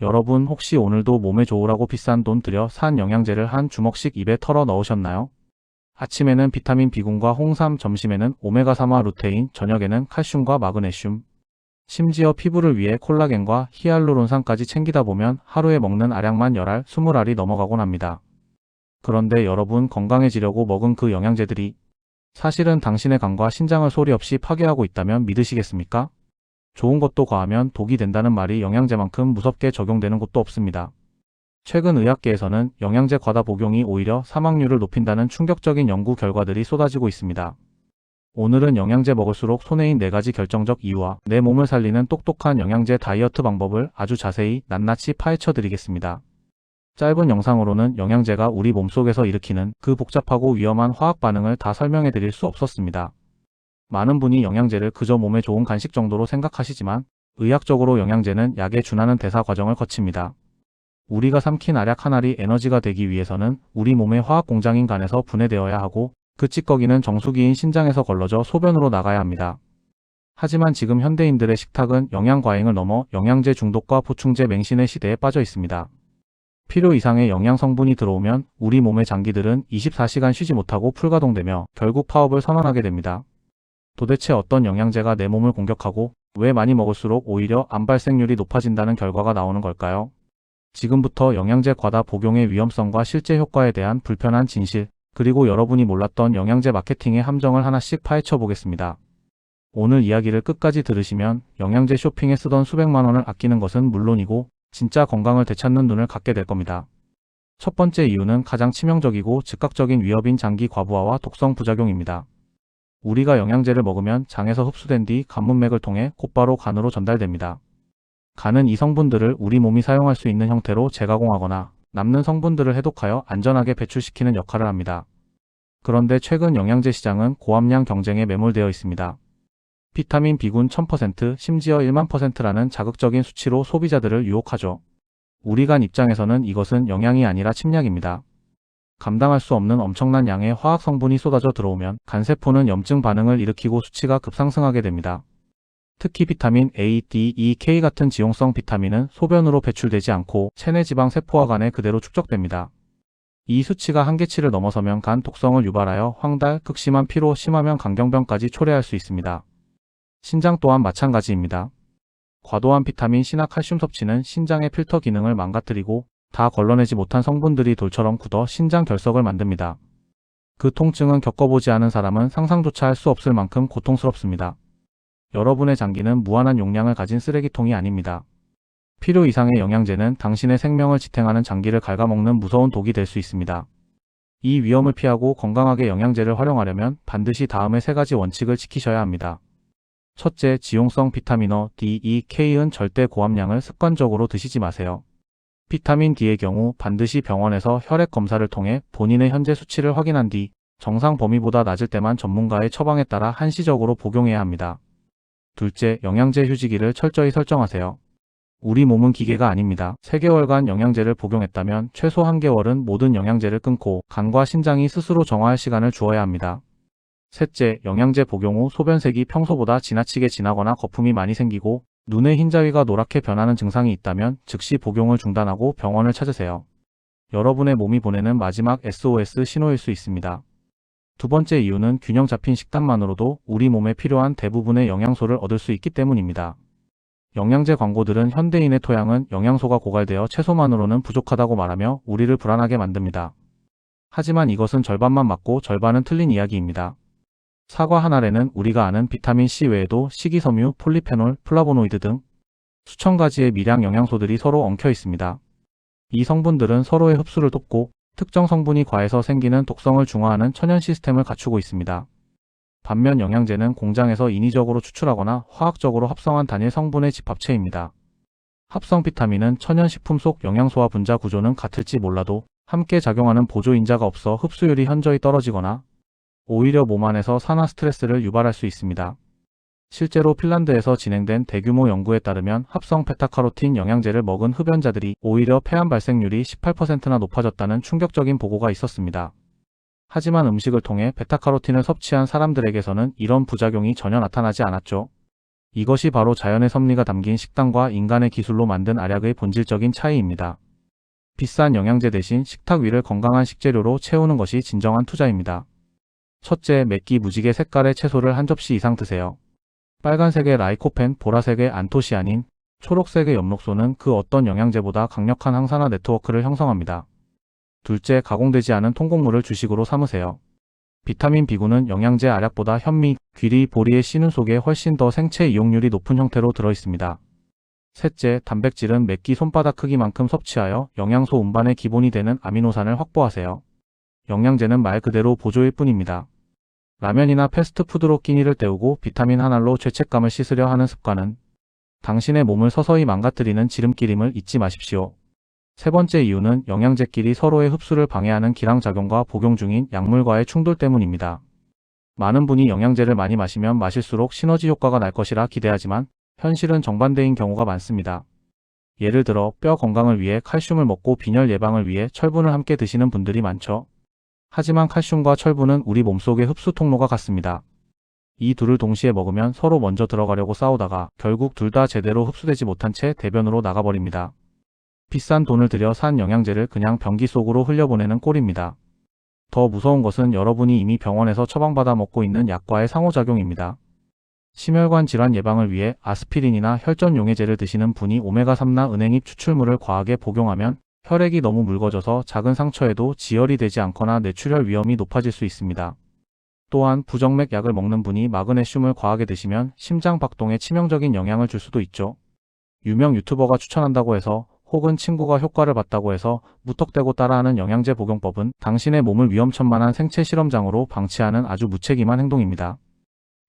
여러분 혹시 오늘도 몸에 좋으라고 비싼 돈 들여 산 영양제를 한 주먹씩 입에 털어 넣으셨나요? 아침에는 비타민 B군과 홍삼, 점심에는 오메가3와 루테인, 저녁에는 칼슘과 마그네슘. 심지어 피부를 위해 콜라겐과 히알루론산까지 챙기다 보면 하루에 먹는 알약만 10알, 20알이 넘어가곤 합니다. 그런데 여러분 건강해지려고 먹은 그 영양제들이 사실은 당신의 간과 신장을 소리 없이 파괴하고 있다면 믿으시겠습니까? 좋은 것도 과하면 독이 된다는 말이 영양제만큼 무섭게 적용되는 곳도 없습니다. 최근 의학계에서는 영양제 과다 복용이 오히려 사망률을 높인다는 충격적인 연구 결과들이 쏟아지고 있습니다. 오늘은 영양제 먹을수록 손해인 4가지 결정적 이유와 내 몸을 살리는 똑똑한 영양제 다이어트 방법을 아주 자세히 낱낱이 파헤쳐 드리겠습니다. 짧은 영상으로는 영양제가 우리 몸속에서 일으키는 그 복잡하고 위험한 화학 반응을 다 설명해 드릴 수 없었습니다. 많은 분이 영양제를 그저 몸에 좋은 간식 정도로 생각하시지만 의학적으로 영양제는 약에 준하는 대사 과정을 거칩니다. 우리가 삼킨 알약 한 알이 에너지가 되기 위해서는 우리 몸의 화학 공장인 간에서 분해되어야 하고 그 찌꺼기는 정수기인 신장에서 걸러져 소변으로 나가야 합니다. 하지만 지금 현대인들의 식탁은 영양 과잉을 넘어 영양제 중독과 보충제 맹신의 시대에 빠져 있습니다. 필요 이상의 영양 성분이 들어오면 우리 몸의 장기들은 24시간 쉬지 못하고 풀가동되며 결국 파업을 선언하게 됩니다. 도대체 어떤 영양제가 내 몸을 공격하고 왜 많이 먹을수록 오히려 암 발생률이 높아진다는 결과가 나오는 걸까요? 지금부터 영양제 과다 복용의 위험성과 실제 효과에 대한 불편한 진실, 그리고 여러분이 몰랐던 영양제 마케팅의 함정을 하나씩 파헤쳐 보겠습니다. 오늘 이야기를 끝까지 들으시면 영양제 쇼핑에 쓰던 수백만 원을 아끼는 것은 물론이고 진짜 건강을 되찾는 눈을 갖게 될 겁니다. 첫 번째 이유는 가장 치명적이고 즉각적인 위협인 장기 과부하와 독성 부작용입니다. 우리가 영양제를 먹으면 장에서 흡수된 뒤 간문맥을 통해 곧바로 간으로 전달됩니다. 간은 이 성분들을 우리 몸이 사용할 수 있는 형태로 재가공하거나 남는 성분들을 해독하여 안전하게 배출시키는 역할을 합니다. 그런데 최근 영양제 시장은 고함량 경쟁에 매몰되어 있습니다. 비타민 B군 1000%, 심지어 10000%라는 자극적인 수치로 소비자들을 유혹하죠. 우리 간 입장에서는 이것은 영양이 아니라 침략입니다. 감당할 수 없는 엄청난 양의 화학 성분이 쏟아져 들어오면 간세포는 염증 반응을 일으키고 수치가 급상승하게 됩니다. 특히 비타민 A, D, E, K 같은 지용성 비타민은 소변으로 배출되지 않고 체내 지방 세포와 간에 그대로 축적됩니다. 이 수치가 한계치를 넘어서면 간 독성을 유발하여 황달, 극심한 피로, 심하면 간경병까지 초래할 수 있습니다. 신장 또한 마찬가지입니다. 과도한 비타민 C나 칼슘 섭취는 신장의 필터 기능을 망가뜨리고 다 걸러내지 못한 성분들이 돌처럼 굳어 신장 결석을 만듭니다. 그 통증은 겪어보지 않은 사람은 상상조차 할 수 없을 만큼 고통스럽습니다. 여러분의 장기는 무한한 용량을 가진 쓰레기통이 아닙니다. 필요 이상의 영양제는 당신의 생명을 지탱하는 장기를 갉아먹는 무서운 독이 될 수 있습니다. 이 위험을 피하고 건강하게 영양제를 활용하려면 반드시 다음의 3가지 원칙을 지키셔야 합니다. 첫째, 지용성 비타민어 D, E, K은 절대 고함량을 습관적으로 드시지 마세요. 비타민 D의 경우 반드시 병원에서 혈액 검사를 통해 본인의 현재 수치를 확인한 뒤 정상 범위보다 낮을 때만 전문가의 처방에 따라 한시적으로 복용해야 합니다. 둘째, 영양제 휴지기를 철저히 설정하세요. 우리 몸은 기계가 아닙니다. 3개월간 영양제를 복용했다면 최소 1개월은 모든 영양제를 끊고 간과 신장이 스스로 정화할 시간을 주어야 합니다. 셋째, 영양제 복용 후 소변색이 평소보다 지나치게 진하거나 거품이 많이 생기고 눈의 흰자위가 노랗게 변하는 증상이 있다면 즉시 복용을 중단하고 병원을 찾으세요. 여러분의 몸이 보내는 마지막 SOS 신호일 수 있습니다. 두 번째 이유는 균형 잡힌 식단만으로도 우리 몸에 필요한 대부분의 영양소를 얻을 수 있기 때문입니다. 영양제 광고들은 현대인의 토양은 영양소가 고갈되어 채소만으로는 부족하다고 말하며 우리를 불안하게 만듭니다. 하지만 이것은 절반만 맞고 절반은 틀린 이야기입니다. 사과 한 알에는 우리가 아는 비타민 C 외에도 식이섬유, 폴리페놀, 플라보노이드 등 수천 가지의 미량 영양소들이 서로 엉켜 있습니다. 이 성분들은 서로의 흡수를 돕고 특정 성분이 과해서 생기는 독성을 중화하는 천연 시스템을 갖추고 있습니다. 반면 영양제는 공장에서 인위적으로 추출하거나 화학적으로 합성한 단일 성분의 집합체입니다. 합성 비타민은 천연식품 속 영양소와 분자 구조는 같을지 몰라도 함께 작용하는 보조인자가 없어 흡수율이 현저히 떨어지거나 오히려 몸 안에서 산화 스트레스를 유발할 수 있습니다. 실제로 핀란드에서 진행된 대규모 연구에 따르면 합성 베타카로틴 영양제를 먹은 흡연자들이 오히려 폐암 발생률이 18%나 높아졌다는 충격적인 보고가 있었습니다. 하지만 음식을 통해 베타카로틴을 섭취한 사람들에게서는 이런 부작용이 전혀 나타나지 않았죠. 이것이 바로 자연의 섭리가 담긴 식단과 인간의 기술로 만든 알약의 본질적인 차이입니다. 비싼 영양제 대신 식탁 위를 건강한 식재료로 채우는 것이 진정한 투자입니다. 첫째, 맵기 무지개 색깔의 채소를 한 접시 이상 드세요. 빨간색의 라이코펜, 보라색의 안토시아닌, 초록색의 엽록소는 그 어떤 영양제보다 강력한 항산화 네트워크를 형성합니다. 둘째, 가공되지 않은 통곡물을 주식으로 삼으세요. 비타민 B군은 영양제 알약보다 현미, 귀리, 보리의 씨눈 속에 훨씬 더 생체 이용률이 높은 형태로 들어있습니다. 셋째, 단백질은 맵기 손바닥 크기만큼 섭취하여 영양소 운반의 기본이 되는 아미노산을 확보하세요. 영양제는 말 그대로 보조일 뿐입니다. 라면이나 패스트푸드로 끼니를 때우고 비타민 한 알로 죄책감을 씻으려 하는 습관은 당신의 몸을 서서히 망가뜨리는 지름길임을 잊지 마십시오. 세 번째 이유는 영양제끼리 서로의 흡수를 방해하는 기량작용과 복용 중인 약물과의 충돌 때문입니다. 많은 분이 영양제를 많이 마시면 마실수록 시너지 효과가 날 것이라 기대하지만 현실은 정반대인 경우가 많습니다. 예를 들어 뼈 건강을 위해 칼슘을 먹고 빈혈 예방을 위해 철분을 함께 드시는 분들이 많죠. 하지만 칼슘과 철분은 우리 몸속의 흡수 통로가 같습니다. 이 둘을 동시에 먹으면 서로 먼저 들어가려고 싸우다가 결국 둘 다 제대로 흡수되지 못한 채 대변으로 나가버립니다. 비싼 돈을 들여 산 영양제를 그냥 변기 속으로 흘려보내는 꼴입니다. 더 무서운 것은 여러분이 이미 병원에서 처방받아 먹고 있는 약과의 상호작용입니다. 심혈관 질환 예방을 위해 아스피린이나 혈전 용해제를 드시는 분이 오메가3나 은행잎 추출물을 과하게 복용하면 혈액이 너무 묽어져서 작은 상처에도 지혈이 되지 않거나 뇌출혈 위험이 높아질 수 있습니다. 또한 부정맥 약을 먹는 분이 마그네슘을 과하게 드시면 심장 박동에 치명적인 영향을 줄 수도 있죠. 유명 유튜버가 추천한다고 해서 혹은 친구가 효과를 봤다고 해서 무턱대고 따라하는 영양제 복용법은 당신의 몸을 위험천만한 생체 실험장으로 방치하는 아주 무책임한 행동입니다.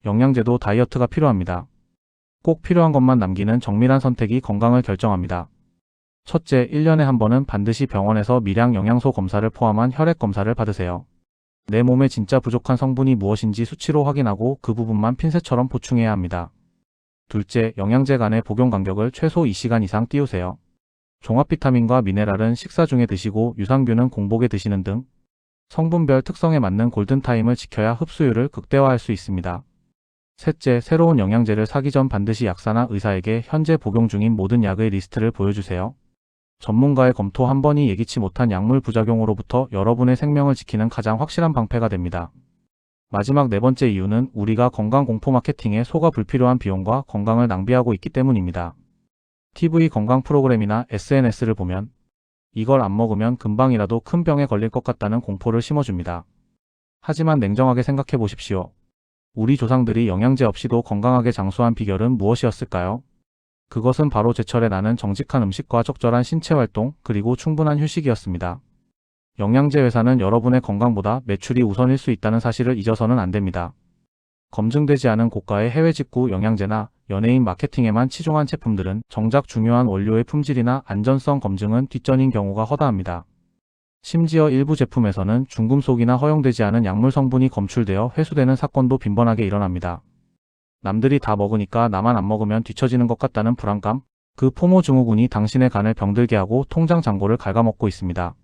영양제도 다이어트가 필요합니다. 꼭 필요한 것만 남기는 정밀한 선택이 건강을 결정합니다. 첫째, 1년에 한 번은 반드시 병원에서 미량 영양소 검사를 포함한 혈액 검사를 받으세요. 내 몸에 진짜 부족한 성분이 무엇인지 수치로 확인하고 그 부분만 핀셋처럼 보충해야 합니다. 둘째, 영양제 간의 복용 간격을 최소 2시간 이상 띄우세요. 종합 비타민과 미네랄은 식사 중에 드시고 유산균은 공복에 드시는 등 성분별 특성에 맞는 골든타임을 지켜야 흡수율을 극대화할 수 있습니다. 셋째, 새로운 영양제를 사기 전 반드시 약사나 의사에게 현재 복용 중인 모든 약의 리스트를 보여주세요. 전문가의 검토 한 번이 예기치 못한 약물 부작용으로부터 여러분의 생명을 지키는 가장 확실한 방패가 됩니다. 마지막 네 번째 이유는 우리가 건강 공포 마케팅에 속아 불필요한 비용과 건강을 낭비하고 있기 때문입니다. TV 건강 프로그램이나 SNS를 보면 이걸 안 먹으면 금방이라도 큰 병에 걸릴 것 같다는 공포를 심어줍니다. 하지만 냉정하게 생각해 보십시오. 우리 조상들이 영양제 없이도 건강하게 장수한 비결은 무엇이었을까요? 그것은 바로 제철에 나는 정직한 음식과 적절한 신체활동 그리고 충분한 휴식이었습니다. 영양제 회사는 여러분의 건강보다 매출이 우선일 수 있다는 사실을 잊어서는 안 됩니다. 검증되지 않은 고가의 해외 직구 영양제나 연예인 마케팅에만 치중한 제품들은 정작 중요한 원료의 품질이나 안전성 검증은 뒷전인 경우가 허다합니다. 심지어 일부 제품에서는 중금속이나 허용되지 않은 약물 성분이 검출되어 회수되는 사건도 빈번하게 일어납니다. 남들이 다 먹으니까 나만 안 먹으면 뒤처지는 것 같다는 불안감, 그 포모 증후군이 당신의 간을 병들게 하고 통장 잔고를 갉아먹고 있습니다.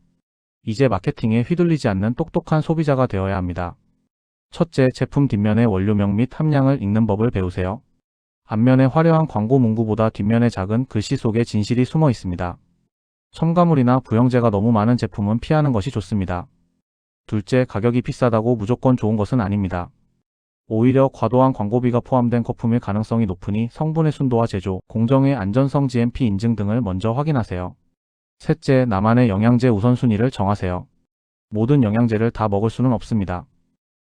이제 마케팅에 휘둘리지 않는 똑똑한 소비자가 되어야 합니다. 첫째, 제품 뒷면의 원료명 및 함량을 읽는 법을 배우세요. 앞면의 화려한 광고 문구보다 뒷면의 작은 글씨 속에 진실이 숨어 있습니다. 첨가물이나 부영제가 너무 많은 제품은 피하는 것이 좋습니다. 둘째, 가격이 비싸다고 무조건 좋은 것은 아닙니다. 오히려 과도한 광고비가 포함된 거품일 가능성이 높으니 성분의 순도와 제조, 공정의 안전성 GMP 인증 등을 먼저 확인하세요. 셋째, 나만의 영양제 우선순위를 정하세요. 모든 영양제를 다 먹을 수는 없습니다.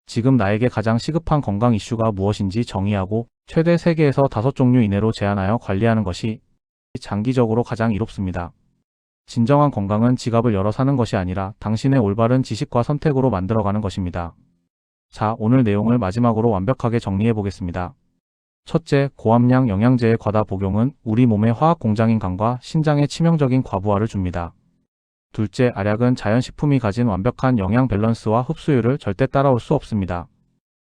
지금 나에게 가장 시급한 건강 이슈가 무엇인지 정의하고 최대 3개에서 5종류 이내로 제한하여 관리하는 것이 장기적으로 가장 이롭습니다. 진정한 건강은 지갑을 열어 사는 것이 아니라 당신의 올바른 지식과 선택으로 만들어가는 것입니다. 자, 오늘 내용을 마지막으로 완벽하게 정리해 보겠습니다. 첫째, 고함량 영양제의 과다 복용은 우리 몸의 화학 공장인 간과 신장에 치명적인 과부하를 줍니다. 둘째, 알약은 자연식품이 가진 완벽한 영양 밸런스와 흡수율을 절대 따라올 수 없습니다.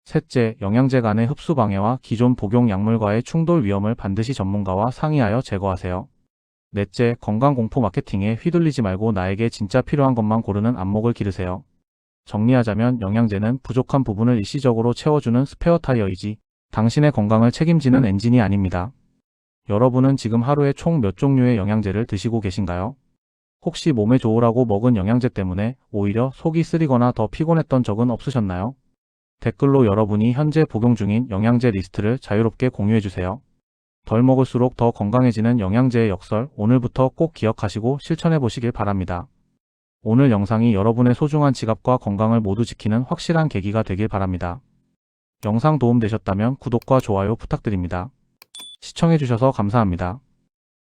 셋째, 영양제 간의 흡수 방해와 기존 복용 약물과의 충돌 위험을 반드시 전문가와 상의하여 제거하세요. 넷째, 건강 공포 마케팅에 휘둘리지 말고 나에게 진짜 필요한 것만 고르는 안목을 기르세요. 정리하자면 영양제는 부족한 부분을 일시적으로 채워주는 스페어 타이어이지 당신의 건강을 책임지는 엔진이 아닙니다. 여러분은 지금 하루에 총 몇 종류의 영양제를 드시고 계신가요? 혹시 몸에 좋으라고 먹은 영양제 때문에 오히려 속이 쓰리거나 더 피곤했던 적은 없으셨나요? 댓글로 여러분이 현재 복용 중인 영양제 리스트를 자유롭게 공유해주세요. 덜 먹을수록 더 건강해지는 영양제의 역설, 오늘부터 꼭 기억하시고 실천해 보시길 바랍니다. 오늘 영상이 여러분의 소중한 지갑과 건강을 모두 지키는 확실한 계기가 되길 바랍니다. 영상 도움되셨다면 구독과 좋아요 부탁드립니다. 시청해주셔서 감사합니다.